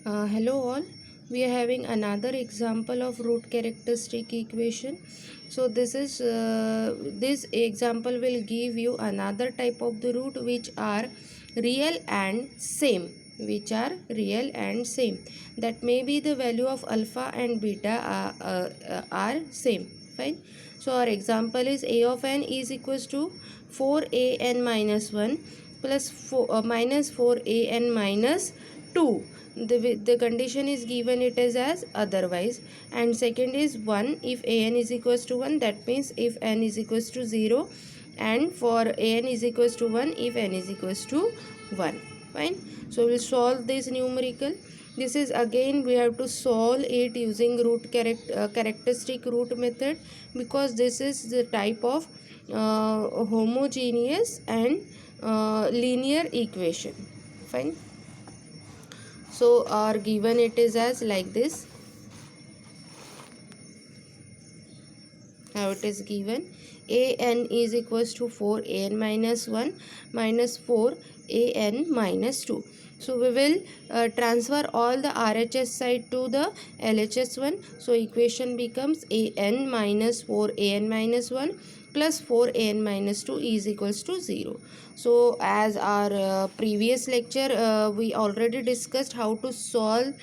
Hello all, we are having another example of root characteristic equation. So this example will give you another type of the root which are real and same, that may be the value of alpha and beta are same. Fine. So our example is a of n is equals to 4an minus 1 plus 4 minus 4an minus 2. The condition is given it is as otherwise, and second is 1 if an is equals to 1, that means if n is equals to 0, and for an is equals to 1 if n is equals to 1. Fine. So we'll solve this numerical. This is again we have to solve it using characteristic root method, because this is the type of homogeneous and linear equation. Fine. So our given it is as like this. How it is given: an is equals to 4an minus 1 minus 4an minus 2. So we will transfer all the RHS side to the LHS one. So equation becomes an minus 4an minus 1 plus 4an minus 2 is equals to 0. So as our previous lecture we already discussed how to solve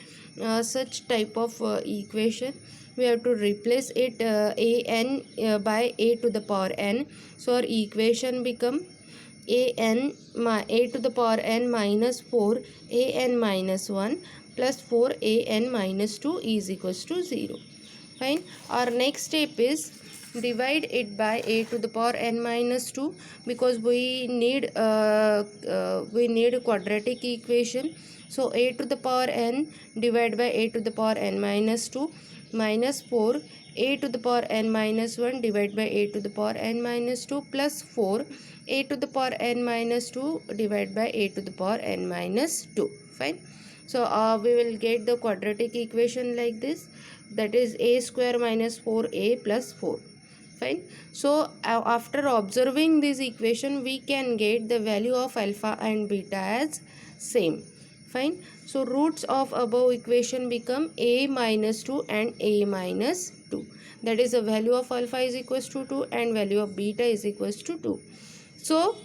such type of equation. We have to replace it an by a to the power n. So our equation become a to the power n minus 4 an minus 1 plus 4 an minus 2 is equals to 0. Fine. Our next step is divide it by a to the power n minus 2, because we need quadratic equation. So a to the power n divided by a to the power n minus 2 minus 4 a to the power n minus 1 divided by a to the power n minus 2 plus 4 a to the power n minus 2 divided by a to the power n minus 2. Fine. So we will get the quadratic equation like this, that is a square minus 4a plus 4. Fine. So after observing this equation we can get the value of alpha and beta as same. Fine. So roots of above equation become a minus 2 and a minus 2, that is the value of alpha is equals to 2 and value of beta is equals to 2. So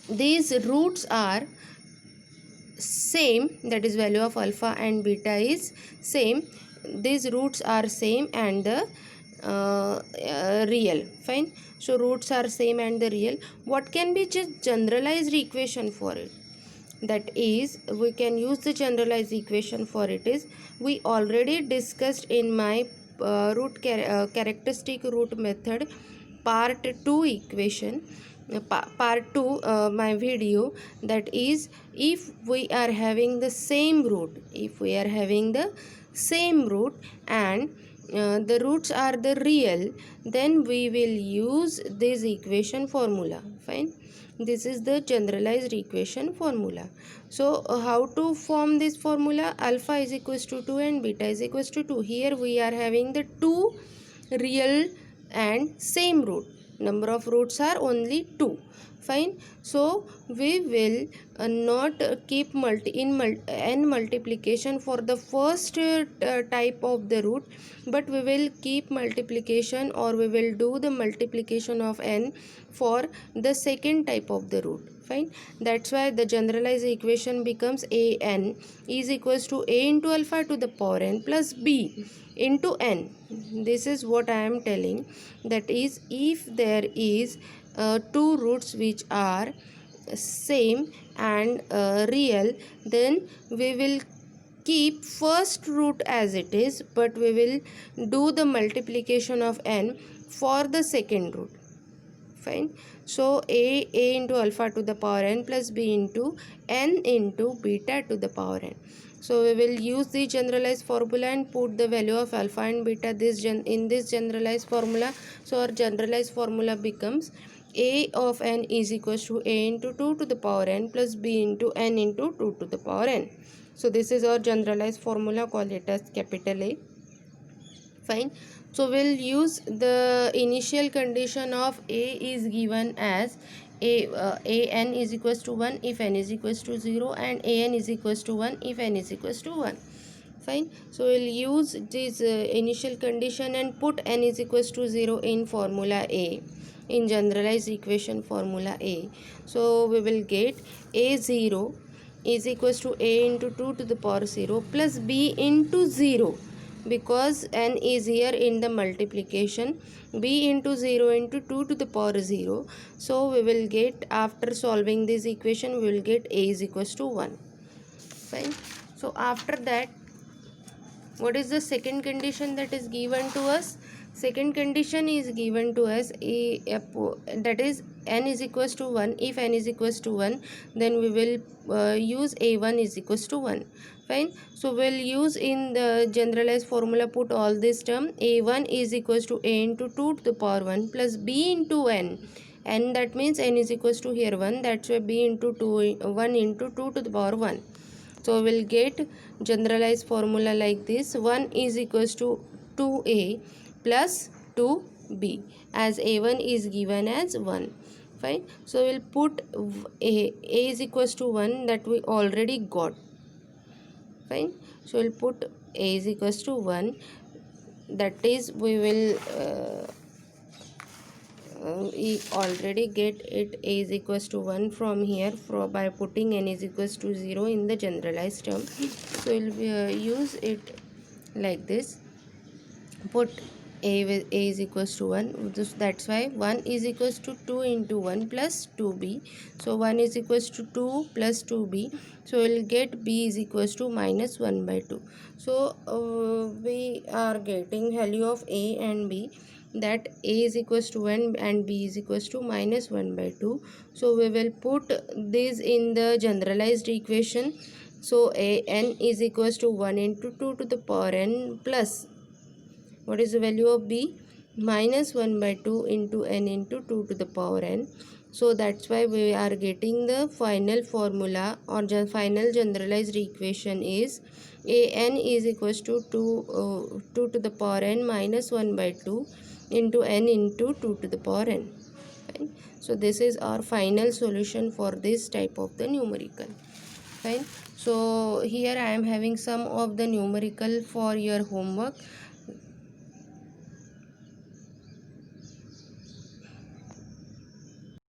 these roots are same, that is value of alpha and beta is same. These roots are same and the real. Fine. So roots are same and the real. What can be just generalized equation for it? That is, we can use the generalized equation for it is, we already discussed in my characteristic root method part 2 equation, part 2 my video. That is, if we are having the same root, and the roots are the real, then we will use this equation formula. Fine. This is the generalized equation formula. So how to form this formula? Alpha is equals to 2 and beta is equals to 2. Here we are having the two real and same root. Number of roots are only 2. Fine. So we will not keep n multiplication for the first type of the root, but we will keep multiplication, or we will do the multiplication of n for the second type of the root. Fine. That's why the generalized equation becomes an is equals to a into alpha to the power n plus b into n. This is what I am telling, that is, if there is two roots which are same and real, then we will keep first root as it is, but we will do the multiplication of n for the second root. Fine. So a into alpha to the power n plus b into n into beta to the power n. So we will use the generalized formula and put the value of alpha and beta in this generalized formula. So our generalized formula becomes a of n is equals to a into 2 to the power n plus b into n into 2 to the power n. So this is our generalized formula, call it as capital A. Fine. So we'll use the initial condition of a is given as an is equals to 1 if n is equals to 0, and an is equals to 1 if n is equals to 1. Fine. So we'll use this initial condition and put n is equals to 0 in formula A, in generalized equation formula A. So we will get a0 is equals to a into 2 to the power 0 plus b into 0, because n is here in the multiplication, b into 0 into 2 to the power 0. So we will get, after solving this equation, we will get a is equals to 1. Fine. So after that, what is the second condition that is given to us? Second condition is given to us that is n is equals to 1. If n is equals to 1, then we will use a1 is equals to 1. Fine. So we'll use in the generalized formula, put all this term, a1 is equals to a into 2 to the power 1 plus b into n. And that means n is equals to here 1, that's why b into 2, 1 into 2 to the power 1. So we'll get generalized formula like this: 1 is equals to 2a plus 2b, as a1 is given as 1. Fine. So we'll put a is equals to 1, that we already got. Fine. So we'll put a is equals to 1, that is we will we already get it a is equals to 1 from here by putting n is equals to 0 in the generalized term. So we'll use it like this: put a is equals to 1, that's why 1 is equals to 2 into 1 plus 2b. So 1 is equals to 2 plus 2b, so we'll get b is equals to minus 1 by 2. So we are getting value of a and b, that a is equals to 1 and b is equals to minus 1 by 2. So we will put this in the generalized equation. So a n is equals to 1 into 2 to the power n plus, what is the value of b? Minus 1 by 2 into n into 2 to the power n. So that's why we are getting the final formula, or final generalized equation is an is equals to 2 to the power n minus 1 by 2 into n into 2 to the power n. Fine. So this is our final solution for this type of the numerical. Fine. So here I am having some of the numerical for your homework.